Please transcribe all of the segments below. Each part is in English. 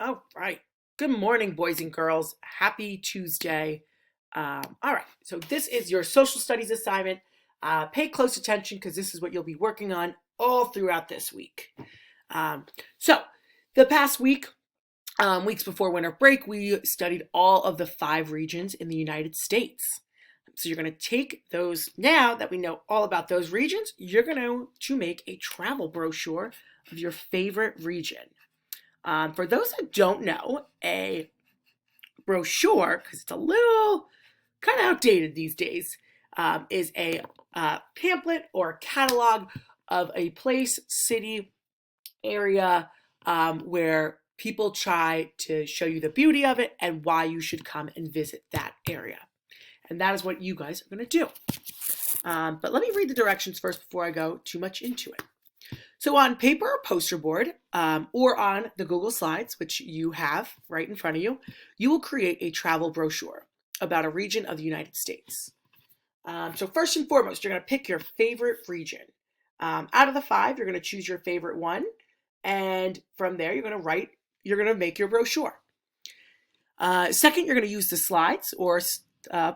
All right. Good morning, boys and girls. Happy Tuesday. All right. So this is your social studies assignment. Pay close attention because this is what you'll be working on all throughout this week. So the past week, weeks before winter break, we studied all of the 5 regions in the United States. So you're going to take those, now that we know all about those regions, you're going to make a travel brochure of your favorite region. For those that don't know, a brochure, because it's a little kind of outdated these days, is a pamphlet or catalog of a place, city, area where people try to show you the beauty of it and why you should come and visit that area. And that is what you guys are going to do. But let me read the directions first before I go too much into it. So on paper or poster board or on the Google Slides, which you have right in front of you, you will create a travel brochure about a region of the United States. So first and foremost, you're going to pick your favorite region. Out of the 5, you're going to choose your favorite one. And from there, you're going to make your brochure. Second, you're going to use the slides or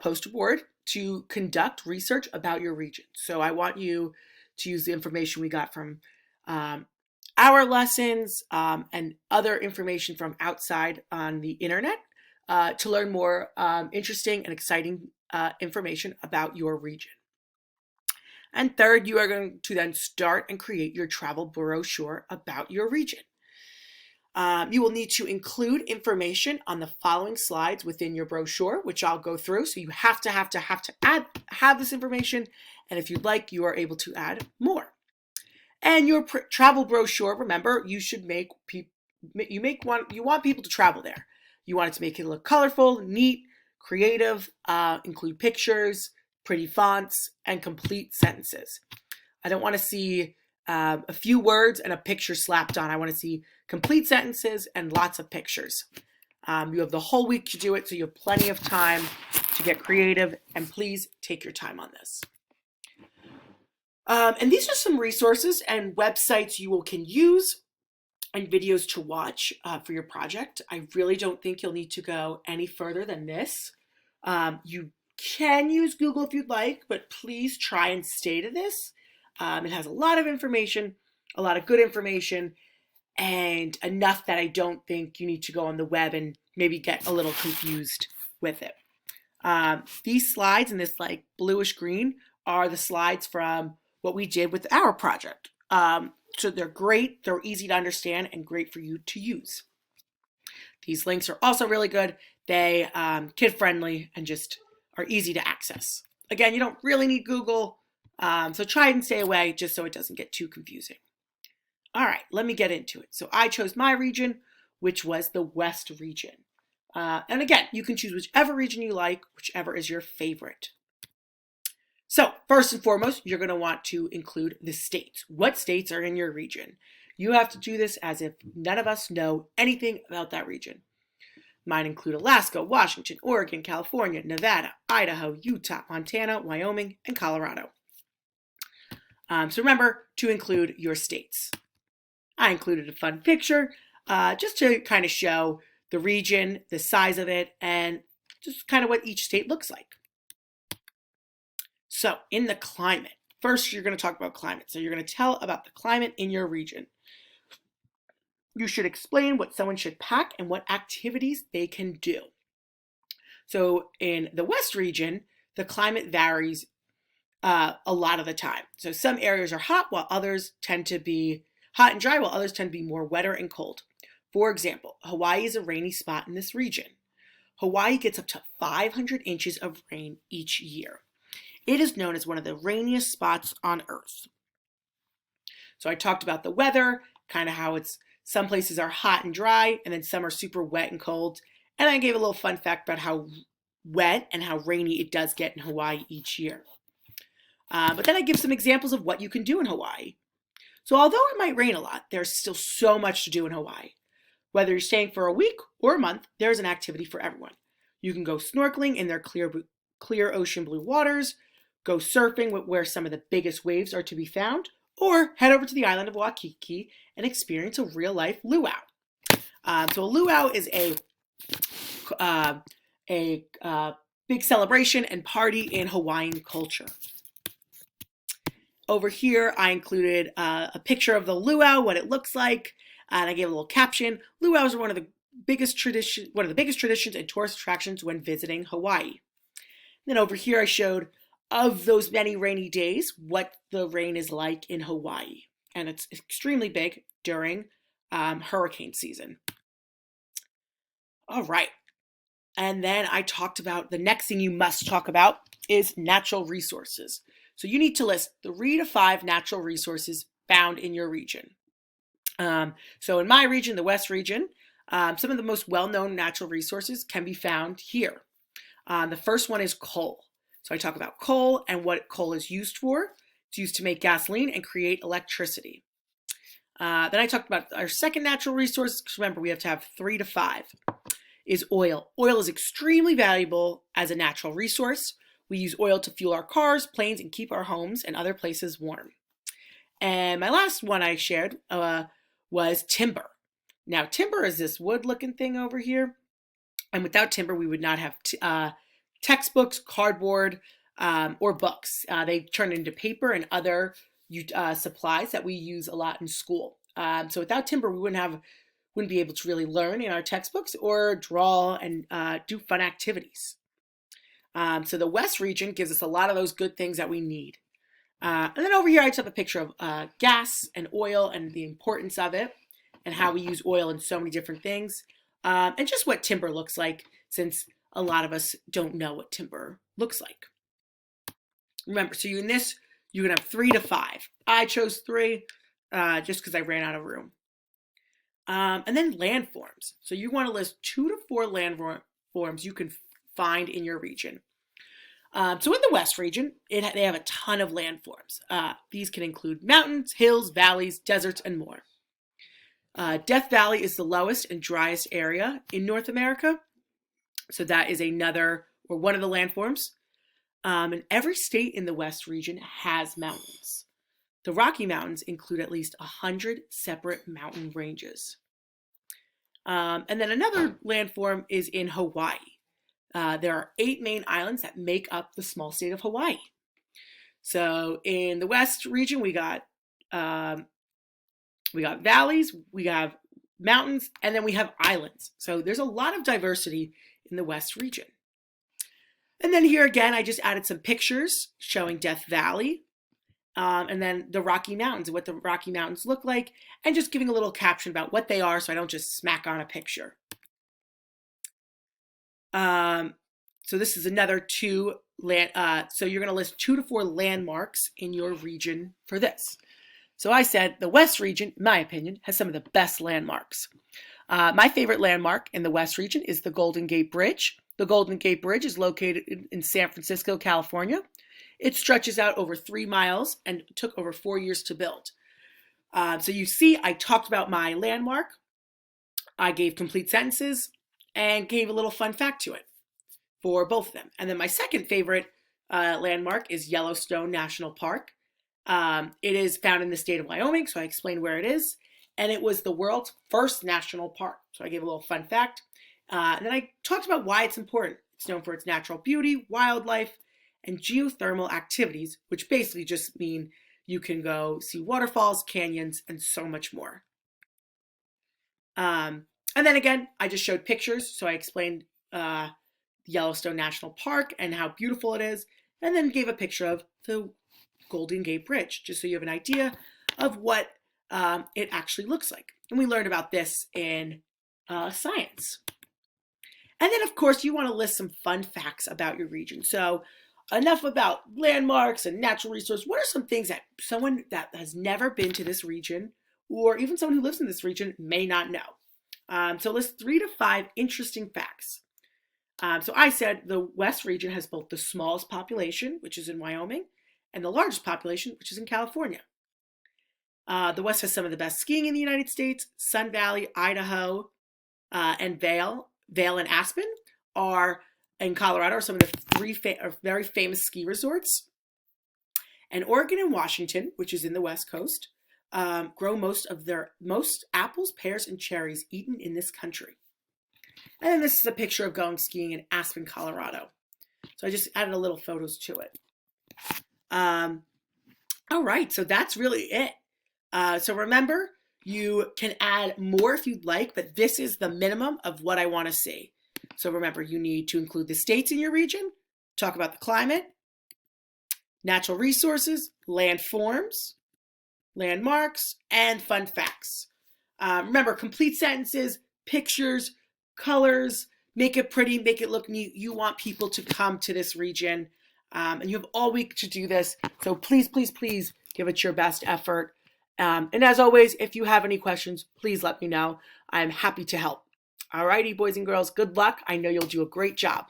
poster board to conduct research about your region. So I want you to use the information we got from our lessons and other information from outside on the internet to learn more interesting and exciting information about your region. And third, you are going to then start and create your travel brochure about your region. You will need to include information on the following slides within your brochure, which I'll go through. So you have to have this information. And if you'd like, you are able to add more. And your travel brochure, remember, you want people to travel there. You want it to make it look colorful, neat, creative, include pictures, pretty fonts, and complete sentences. I don't want to see a few words and a picture slapped on. I want to see complete sentences and lots of pictures. You have the whole week to do it, so you have plenty of time to get creative, and please take your time on this. And these are some resources and websites you can use and videos to watch for your project. I really don't think you'll need to go any further than this. You can use Google if you'd like, but please try and stay to this. It has a lot of information, a lot of good information, and enough that I don't think you need to go on the web and maybe get a little confused with it. These slides in this like bluish green are the slides from what we did with our project. So they're great, they're easy to understand, and great for you to use. These links are also really good. They kid-friendly and just are easy to access. Again, you don't really need Google, so try and stay away just so it doesn't get too confusing. All right, let me get into it. So I chose my region, which was the West region. And again, you can choose whichever region you like, whichever is your favorite. So first and foremost, you're going to want to include the states. What states are in your region? You have to do this as if none of us know anything about that region. Mine include Alaska, Washington, Oregon, California, Nevada, Idaho, Utah, Montana, Wyoming, and Colorado. So remember to include your states. I included a fun picture just to kind of show the region, the size of it, and just kind of what each state looks like. So in the climate, first you're going to talk about climate. So you're going to tell about the climate in your region. You should explain what someone should pack and what activities they can do. So in the West region, the climate varies a lot of the time. So some areas are hot while others tend to be hot and dry, while others tend to be more wetter and cold. For example, Hawaii is a rainy spot in this region. Hawaii gets up to 500 inches of rain each year. It is known as one of the rainiest spots on Earth. So I talked about the weather, kind of how some places are hot and dry, and then some are super wet and cold. And I gave a little fun fact about how wet and how rainy it does get in Hawaii each year. But then I give some examples of what you can do in Hawaii. So although it might rain a lot, there's still so much to do in Hawaii. Whether you're staying for a week or a month, there's an activity for everyone. You can go snorkeling in their clear ocean blue waters, go surfing where some of the biggest waves are to be found, or head over to the island of Waikiki and experience a real-life luau. So a luau is uh, a big celebration and party in Hawaiian culture. Over here, I included a picture of the luau, what it looks like, and I gave a little caption. Luau's are one of the biggest traditions and tourist attractions when visiting Hawaii. Then over here, I showed of those many rainy days what the rain is like in Hawaii, and it's extremely big during hurricane season. All right. And then I talked about the next thing you must talk about is natural resources. So you need to list 3 to 5 natural resources found in your region. So in my region, the West region, some of the most well-known natural resources can be found here. The first one is coal. So I talk about coal and what coal is used for. It's used to make gasoline and create electricity. Then I talked about our second natural resource, because remember we have to have 3 to 5, is oil. Oil is extremely valuable as a natural resource. We use oil to fuel our cars, planes, and keep our homes and other places warm. And my last one I shared was timber. Now, timber is this wood-looking thing over here. And without timber, we would not have textbooks, cardboard, or books. They turn into paper and other supplies that we use a lot in school. So without timber, we wouldn't be able to really learn in our textbooks or draw and do fun activities. So the West region gives us a lot of those good things that we need. And then over here, I took a picture of gas and oil and the importance of it and how we use oil in so many different things. And just what timber looks like, since a lot of us don't know what timber looks like. Remember, so you're going to have 3 to 5. I chose 3 just because I ran out of room. And then landforms. So you want to list 2 to 4 landforms you can find in your region. So in the West region, they have a ton of landforms. These can include mountains, hills, valleys, deserts, and more. Death Valley is the lowest and driest area in North America. So that is one of the landforms. And every state in the West region has mountains. The Rocky Mountains include at least 100 separate mountain ranges. And then another landform is in Hawaii. There are 8 main islands that make up the small state of Hawaii. So in the West region, we got valleys, we have mountains, and then we have islands. So there's a lot of diversity in the West region. And then here again, I just added some pictures showing Death Valley, and then the Rocky Mountains and what the Rocky Mountains look like, and just giving a little caption about what they are so I don't just smack on a picture. So this is another 2 so you're going to list 2 to 4 landmarks in your region for this. So I said the West region, in my opinion, has some of the best landmarks. My favorite landmark in the West region is the Golden Gate Bridge. The Golden Gate Bridge is located in San Francisco, California. It stretches out over 3 miles and took over 4 years to build. So you see, I talked about my landmark. I gave complete sentences and gave a little fun fact to it for both of them. And then my second favorite landmark is Yellowstone National Park. It is found in the state of Wyoming, so I explained where it is. And it was the world's first national park. So I gave a little fun fact. And then I talked about why it's important. It's known for its natural beauty, wildlife, and geothermal activities, which basically just mean you can go see waterfalls, canyons, and so much more. And then again, I just showed pictures. So I explained Yellowstone National Park and how beautiful it is, and then gave a picture of the Golden Gate Bridge, just so you have an idea of what it actually looks like. And we learned about this in science. And then, of course, you want to list some fun facts about your region. So enough about landmarks and natural resources. What are some things that someone that has never been to this region, or even someone who lives in this region, may not know? So list 3 to 5 interesting facts. So I said the West region has both the smallest population, which is in Wyoming, and the largest population, which is in California. The West has some of the best skiing in the United States. Sun Valley, Idaho, and Vail and Aspen in Colorado are some of the 3 very famous ski resorts. And Oregon and Washington, which is in the West Coast, grow most apples, pears, and cherries eaten in this country. And then this is a picture of going skiing in Aspen, Colorado. So I just added a little photos to it. All right, so that's really it. So remember, you can add more if you'd like, but this is the minimum of what I want to see. So remember, you need to include the states in your region, talk about the climate, natural resources, land forms, landmarks, and fun facts. Remember, complete sentences, pictures, colors, make it pretty, make it look neat. You want people to come to this region, and you have all week to do this. So please, please, please give it your best effort. And as always, if you have any questions, please let me know. I'm happy to help. All righty, boys and girls, good luck. I know you'll do a great job.